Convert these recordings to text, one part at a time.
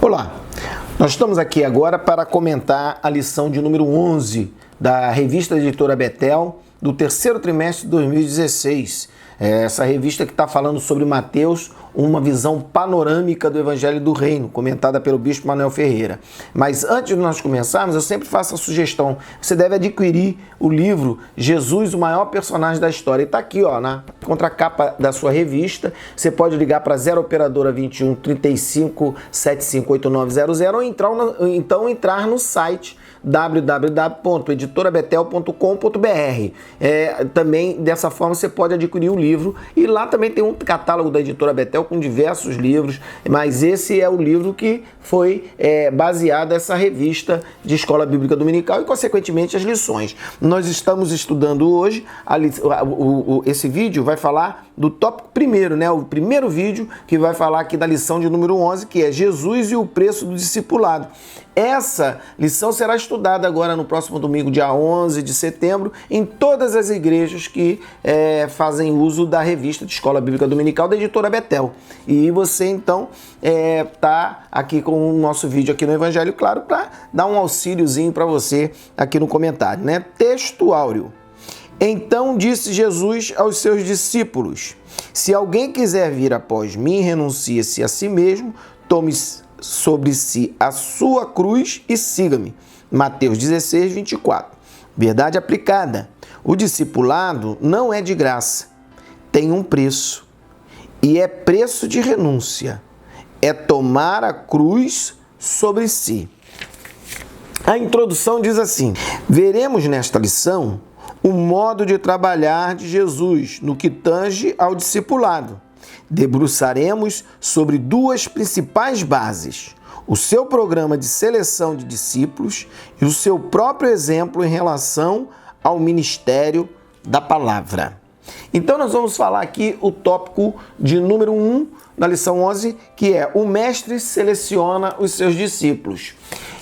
Olá, nós estamos aqui agora para comentar a lição de número 11 da revista Editora Betel do terceiro trimestre de 2016. Essa revista que está falando sobre Mateus, uma visão panorâmica do Evangelho do Reino, comentada pelo Bispo Manuel Ferreira. Mas antes de nós começarmos, eu sempre faço a sugestão, você deve adquirir o livro Jesus, o maior personagem da história. E está aqui, ó, na contracapa da sua revista. Você pode ligar para 0 operadora 21 35 75 8900 ou então entrar no site www.editorabetel.com.br. Também dessa forma você pode adquirir o livro e lá também tem um catálogo da Editora Betel com diversos livros, mas esse é o livro que foi baseado nessa revista de Escola Bíblica Dominical e consequentemente as lições. Nós estamos estudando hoje, esse vídeo vai falar do tópico primeiro, né? O primeiro vídeo que vai falar aqui da lição de número 11, que é Jesus e o preço do discipulado. Essa lição será estudada agora no próximo domingo, dia 11 de setembro, em todas as igrejas que fazem uso da revista de Escola Bíblica Dominical da Editora Betel. E você, então, tá aqui com o nosso vídeo aqui no Evangelho Claro para dar um auxíliozinho para você aqui no comentário, né? Texto áureo. Então disse Jesus aos seus discípulos: se alguém quiser vir após mim, renuncie-se a si mesmo, tome sobre si a sua cruz e siga-me. Mateus 16, 24. Verdade aplicada. O discipulado não é de graça, tem um preço. E é preço de renúncia. É tomar a cruz sobre si. A introdução diz assim: veremos nesta lição o modo de trabalhar de Jesus no que tange ao discipulado. Debruçaremos sobre duas principais bases: o seu programa de seleção de discípulos e o seu próprio exemplo em relação ao ministério da palavra. Então nós vamos falar aqui o tópico de número 1 da lição 11, que é: o mestre seleciona os seus discípulos.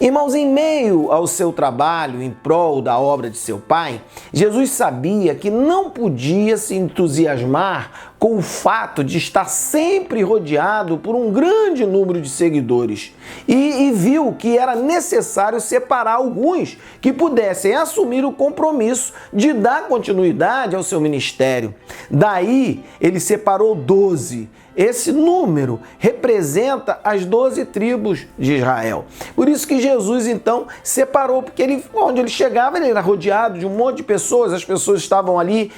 Irmãos, em meio ao seu trabalho em prol da obra de seu Pai, Jesus sabia que não podia se entusiasmar com o fato de estar sempre rodeado por um grande número de seguidores e viu que era necessário separar alguns que pudessem assumir o compromisso de dar continuidade ao seu ministério. Daí, ele separou 12. Esse número representa as 12 tribos de Israel. Por isso que Jesus, então, separou, porque onde ele chegava, ele era rodeado de um monte de pessoas, as pessoas estavam ali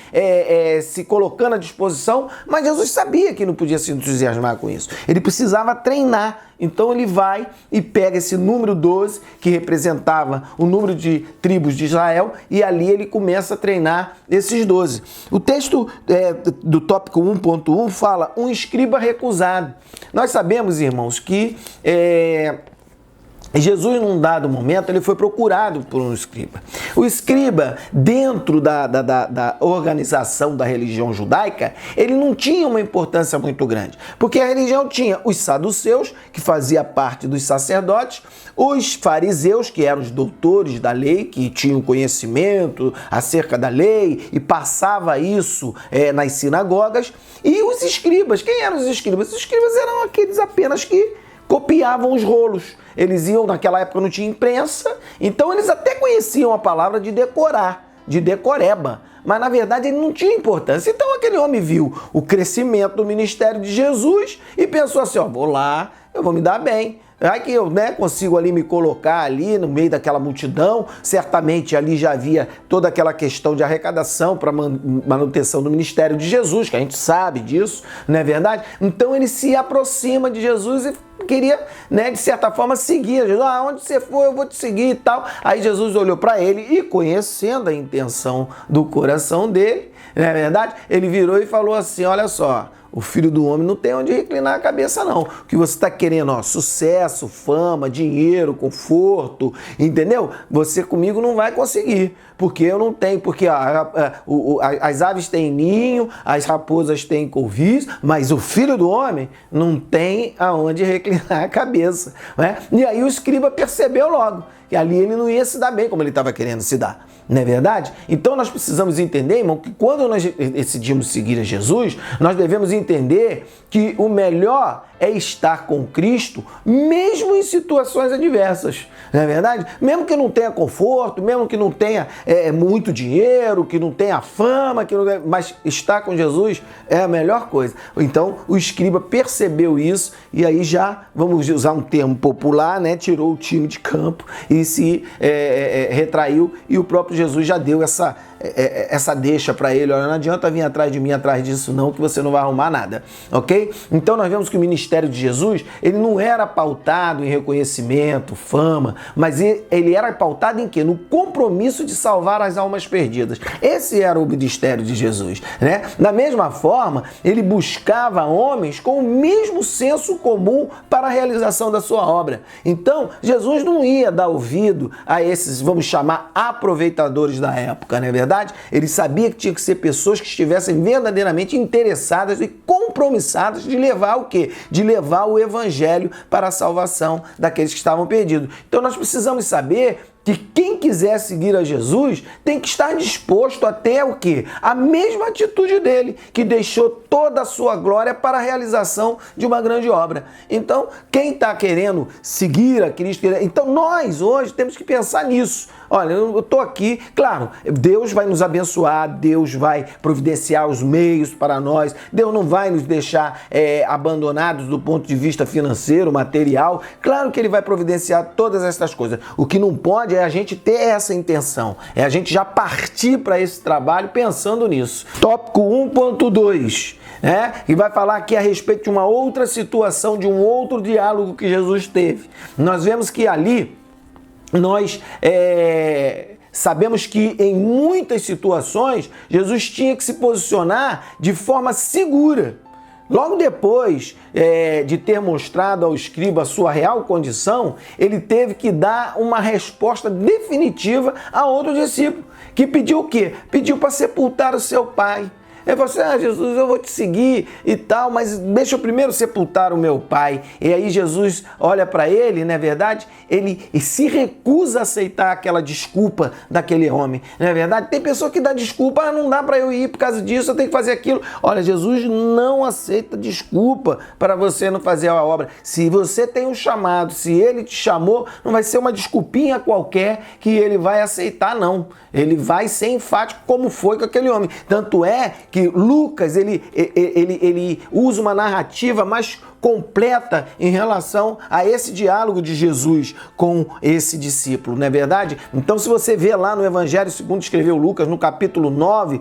se colocando à disposição, mas Jesus sabia que não podia se entusiasmar com isso. Ele precisava treinar. Então ele vai e pega esse número 12, que representava o número de tribos de Israel, e ali ele começa a treinar esses 12. O texto do tópico 1.1 fala: um escriba recusado. Nós sabemos, irmãos, que Jesus, num dado momento, ele foi procurado por um escriba. O escriba, dentro da organização da religião judaica, ele não tinha uma importância muito grande, porque a religião tinha os saduceus, que fazia parte dos sacerdotes, os fariseus, que eram os doutores da lei, que tinham conhecimento acerca da lei e passava isso nas sinagogas, e os escribas. Quem eram os escribas? Os escribas eram aqueles apenas que copiavam os rolos. Eles iam, naquela época não tinha imprensa, então eles até conheciam a palavra de decorar, de decoreba, mas na verdade ele não tinha importância. Então aquele homem viu o crescimento do ministério de Jesus e pensou assim: ó, vou lá, eu vou me dar bem. Aí que eu consigo ali me colocar ali no meio daquela multidão, certamente ali já havia toda aquela questão de arrecadação para manutenção do ministério de Jesus, que a gente sabe disso, não é verdade? Então ele se aproxima de Jesus e queria, de certa forma, seguir. Jesus: onde você for, eu vou te seguir e tal. Aí Jesus olhou para ele e, conhecendo a intenção do coração dele, não é verdade? Ele virou e falou assim: olha só, o Filho do Homem não tem onde reclinar a cabeça, não. O que você está querendo, sucesso, fama, dinheiro, conforto, entendeu? Você comigo não vai conseguir, porque eu não tenho, porque as aves têm ninho, as raposas têm covis, mas o Filho do Homem não tem aonde reclinar a cabeça, né? E aí o escriba percebeu logo que ali ele não ia se dar bem como ele estava querendo se dar. Não é verdade? Então nós precisamos entender, irmão, que quando nós decidimos seguir a Jesus, nós devemos entender entender que o melhor é estar com Cristo, mesmo em situações adversas, não é verdade? Mesmo que não tenha conforto, mesmo que não tenha muito dinheiro, que não tenha fama, mas estar com Jesus é a melhor coisa. Então, o escriba percebeu isso e aí já, vamos usar um termo popular, né? Tirou o time de campo e se retraiu, e o próprio Jesus já deu essa deixa para ele. Olha, não adianta vir atrás de mim, atrás disso não, que você não vai arrumar nada, ok? Então nós vemos que o ministério de Jesus, ele não era pautado em reconhecimento, fama, mas ele era pautado em quê? No compromisso de salvar as almas perdidas. Esse era o ministério de Jesus, né? Da mesma forma, ele buscava homens com o mesmo senso comum para a realização da sua obra. Então, Jesus não ia dar ouvido a esses, vamos chamar, aproveitadores da época, não é verdade? Ele sabia que tinha que ser pessoas que estivessem verdadeiramente interessadas e compromissadas de levar o quê? De levar o evangelho para a salvação daqueles que estavam perdidos. Então nós precisamos saber que quem quiser seguir a Jesus tem que estar disposto a ter o quê? A mesma atitude dele, que deixou toda a sua glória para a realização de uma grande obra. Então, quem está querendo seguir a Cristo, então nós hoje temos que pensar nisso. Olha, eu estou aqui, claro, Deus vai nos abençoar, Deus vai providenciar os meios para nós, Deus não vai nos deixar abandonados do ponto de vista financeiro, material. Claro que Ele vai providenciar todas essas coisas. O que não pode é a gente ter essa intenção, é a gente já partir para esse trabalho pensando nisso. Tópico 1.2, que vai falar aqui a respeito de uma outra situação, de um outro diálogo que Jesus teve. Nós vemos que ali nós sabemos que em muitas situações Jesus tinha que se posicionar de forma segura. Logo depois de ter mostrado ao escriba a sua real condição, ele teve que dar uma resposta definitiva a outro discípulo, que pediu o quê? Pediu para sepultar o seu pai. Ele falou assim, Jesus, eu vou te seguir e tal, mas deixa eu primeiro sepultar o meu pai. E aí Jesus olha para ele, não é verdade? Ele se recusa a aceitar aquela desculpa daquele homem, não é verdade? Tem pessoa que dá desculpa, não dá para eu ir por causa disso, eu tenho que fazer aquilo. Olha, Jesus não aceita desculpa para você não fazer a obra. Se você tem um chamado, se ele te chamou, não vai ser uma desculpinha qualquer que ele vai aceitar, não. Ele vai ser enfático como foi com aquele homem. Tanto é que Lucas, ele usa uma narrativa mais completa em relação a esse diálogo de Jesus com esse discípulo, não é verdade? Então, se você vê lá no Evangelho segundo escreveu Lucas, no capítulo 9,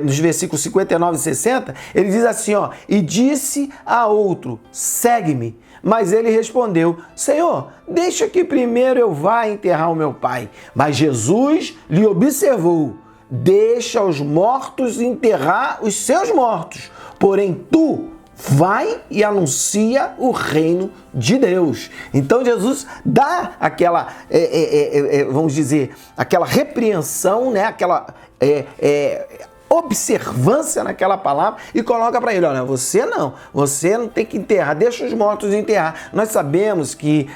nos versículos 59 e 60, ele diz assim, e disse a outro, segue-me. Mas ele respondeu, Senhor, deixa que primeiro eu vá enterrar o meu pai. Mas Jesus lhe observou, deixa os mortos enterrar os seus mortos, porém tu vai e anuncia o reino de Deus. Então Jesus dá aquela, vamos dizer, aquela repreensão, né? Aquela observância naquela palavra e coloca para ele, olha, você não tem que enterrar, deixa os mortos enterrar. Nós sabemos que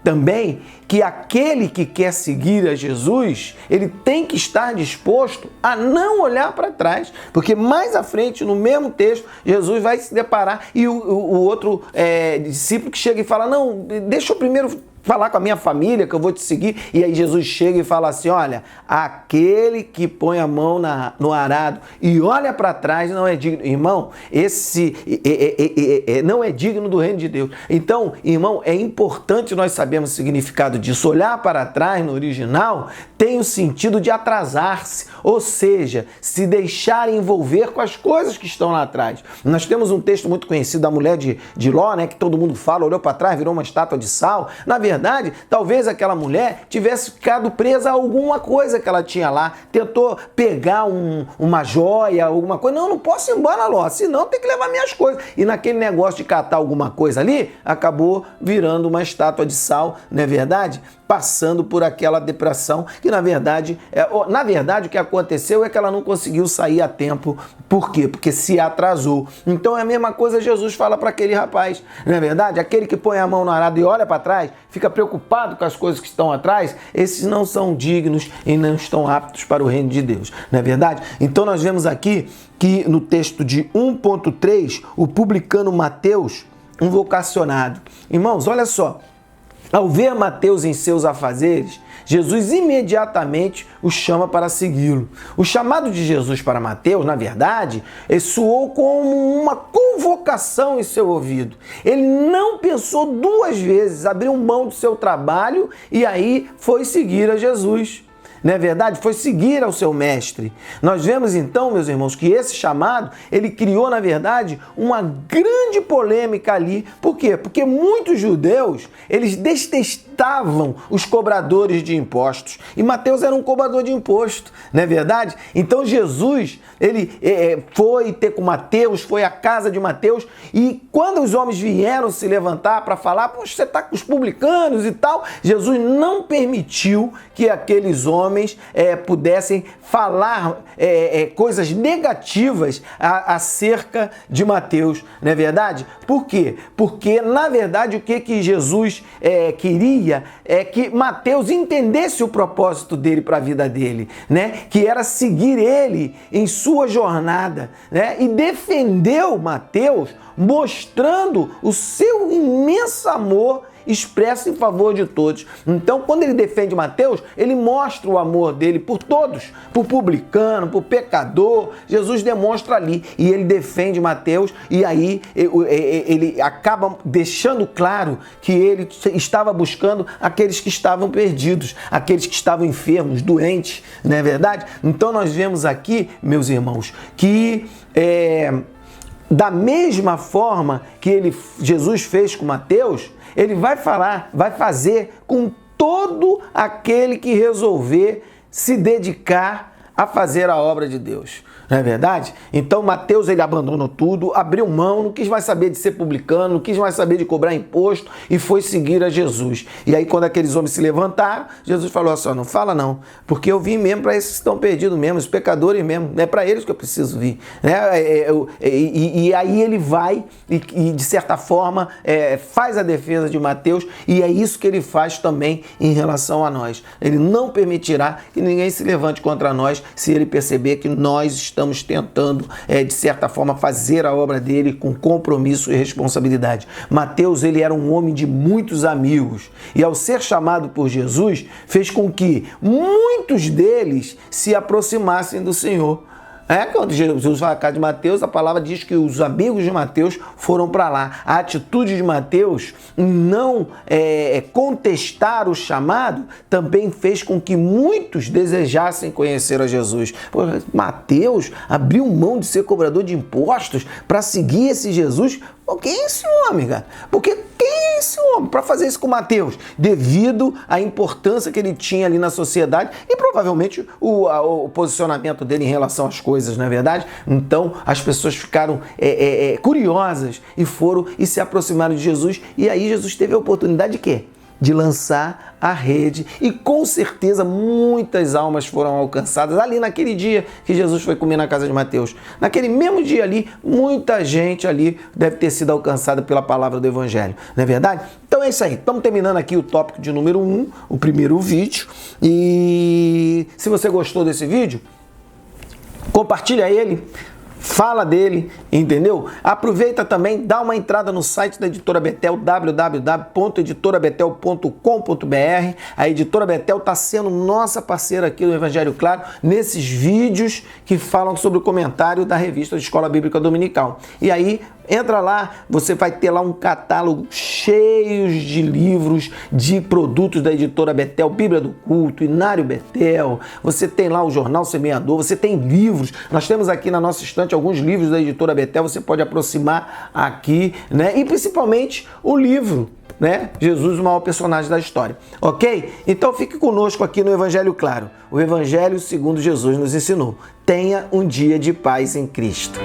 também que aquele que quer seguir a Jesus, ele tem que estar disposto a não olhar para trás, porque mais à frente, no mesmo texto, Jesus vai se deparar e o outro discípulo que chega e fala, não, deixa eu primeiro falar com a minha família que eu vou te seguir. E aí Jesus chega e fala assim, olha, aquele que põe a mão no arado e olha para trás não é digno. Irmão, esse não é digno do reino de Deus. Então, irmão, é importante nós sabermos o significado disso. Olhar para trás no original tem o sentido de atrasar-se, ou seja, se deixar envolver com as coisas que estão lá atrás. Nós temos um texto muito conhecido da mulher de Ló, né, que todo mundo fala, olhou para trás, virou uma estátua de sal. Na verdade, talvez aquela mulher tivesse ficado presa a alguma coisa que ela tinha lá, tentou pegar uma joia, alguma coisa. Não posso ir embora, Ló, senão tem que levar minhas coisas. E naquele negócio de catar alguma coisa ali, acabou virando uma estátua de sal, não é verdade? passando por aquela depressão, que na verdade o que aconteceu é que ela não conseguiu sair a tempo. Por quê? Porque se atrasou. Então é a mesma coisa Jesus fala para aquele rapaz, não é verdade? Aquele que põe a mão no arado e olha para trás, fica preocupado com as coisas que estão atrás, esses não são dignos e não estão aptos para o reino de Deus, não é verdade? Então nós vemos aqui que no texto de 1.3, o publicano Mateus, um vocacionado. Irmãos, olha só, ao ver Mateus em seus afazeres, Jesus imediatamente o chama para segui-lo. O chamado de Jesus para Mateus, na verdade, soou como uma convocação em seu ouvido. Ele não pensou duas vezes, abriu mão do seu trabalho e aí foi seguir a Jesus. Não é verdade? Foi seguir ao seu mestre. Nós vemos então, meus irmãos, que esse chamado, ele criou, na verdade, uma grande polêmica ali. Por quê? Porque muitos judeus, eles detestavam os cobradores de impostos. E Mateus era um cobrador de imposto, não é verdade? Então Jesus, ele foi ter com Mateus, foi à casa de Mateus, e quando os homens vieram se levantar para falar, poxa, você está com os publicanos e tal, Jesus não permitiu que aqueles homens pudessem falar coisas negativas acerca de Mateus, não é verdade? Por quê? Porque, na verdade, o que Jesus queria é que Mateus entendesse o propósito dele para a vida dele, né? Que era seguir ele em sua jornada, né? E defendeu Mateus mostrando o seu imenso amor expresso em favor de todos. Então, quando ele defende Mateus, ele mostra o amor dele por todos, por publicano, por pecador. Jesus demonstra ali e ele defende Mateus e aí ele acaba deixando claro que ele estava buscando aqueles que estavam perdidos, aqueles que estavam enfermos, doentes, não é verdade? Então, nós vemos aqui, meus irmãos, que da mesma forma que Jesus fez com Mateus, ele vai fazer com todo aquele que resolver se dedicar a fazer a obra de Deus. Não é verdade? Então Mateus, ele abandonou tudo, abriu mão, não quis mais saber de ser publicano, não quis mais saber de cobrar imposto e foi seguir a Jesus. E aí quando aqueles homens se levantaram, Jesus falou assim, não fala não, porque eu vim mesmo para esses que estão perdidos mesmo, os pecadores mesmo, é para eles que eu preciso vir. E aí ele vai e de certa forma faz a defesa de Mateus e é isso que ele faz também em relação a nós. Ele não permitirá que ninguém se levante contra nós se ele perceber que nós estamos tentando, de certa forma, fazer a obra dele com compromisso e responsabilidade. Mateus, ele era um homem de muitos amigos e ao ser chamado por Jesus, fez com que muitos deles se aproximassem do Senhor. Quando Jesus vai à casa de Mateus, a palavra diz que os amigos de Mateus foram para lá. A atitude de Mateus em não contestar o chamado também fez com que muitos desejassem conhecer a Jesus. Pô, Mateus abriu mão de ser cobrador de impostos para seguir esse Jesus. Pô, quem é esse homem, cara? Porque quem é esse homem para fazer isso com Mateus? Devido à importância que ele tinha ali na sociedade e provavelmente o posicionamento dele em relação às coisas, não é verdade? Então as pessoas ficaram curiosas e foram e se aproximaram de Jesus e aí Jesus teve a oportunidade de quê? De lançar a rede e com certeza muitas almas foram alcançadas ali naquele dia que Jesus foi comer na casa de Mateus. Naquele mesmo dia ali, muita gente ali deve ter sido alcançada pela palavra do Evangelho, não é verdade? Então é isso aí, estamos terminando aqui o tópico de número 1, o primeiro vídeo, e se você gostou desse vídeo, compartilha ele, fala dele, entendeu? Aproveita também, dá uma entrada no site da Editora Betel, www.editorabetel.com.br. A Editora Betel está sendo nossa parceira aqui do Evangelho Claro, nesses vídeos que falam sobre o comentário da revista de Escola Bíblica Dominical. E aí, entra lá, você vai ter lá um catálogo cheio de livros, de produtos da Editora Betel, Bíblia do Culto, Inário Betel, você tem lá o Jornal Semeador, você tem livros, nós temos aqui na nossa estante alguns livros da Editora Betel, você pode aproximar aqui, né? E principalmente o livro, né? Jesus, o maior personagem da história, ok? Então fique conosco aqui no Evangelho Claro, o Evangelho segundo Jesus nos ensinou. Tenha um dia de paz em Cristo.